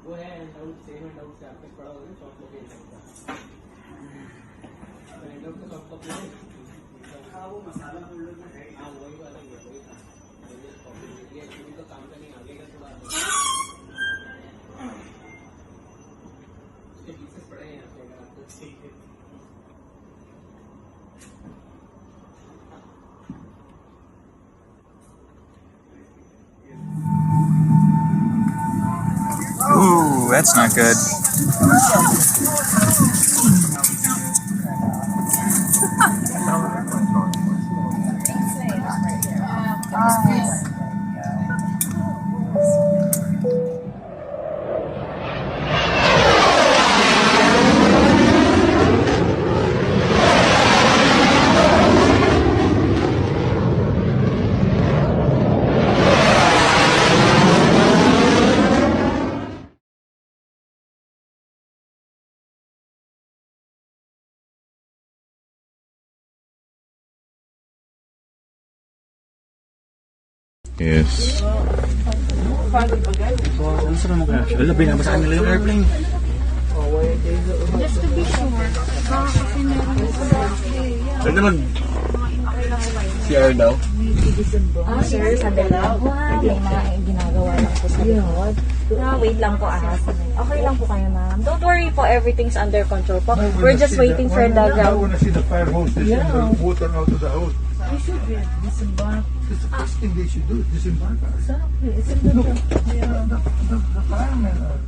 वो है doubt same है डाउट से आपके पड़ा होगा शॉप लोकेशन का डाउट का शॉप का हाँ वो मसाला फोल्डर में है हाँ वही वाला ही है वही था मुझे कॉपी मिल गया एक्चुअली तो काम का नहीं आगे का थोड़ा उसके पीसेस पड़े हैं यहाँ पे अगर आपको चाहिए Ooh, that's not good. Yes. Ano sa mga reaction? Wala, binabasaan nila yung airplane. Just to be sure. Kasi meron sa birthday. Pwede mag CR daw? Sir, sa dalawa. May mga ginagawa lang po sa likod. Wait lang po Okay lang po kayo, ma'am. Don't worry po, everything's under control po. We're just waiting for the I ground. want to see the fire hose. They send the water out of the hose. We should disembark. That's the first thing they should do, disembark us. Exactly. It's in the Look, the firemen are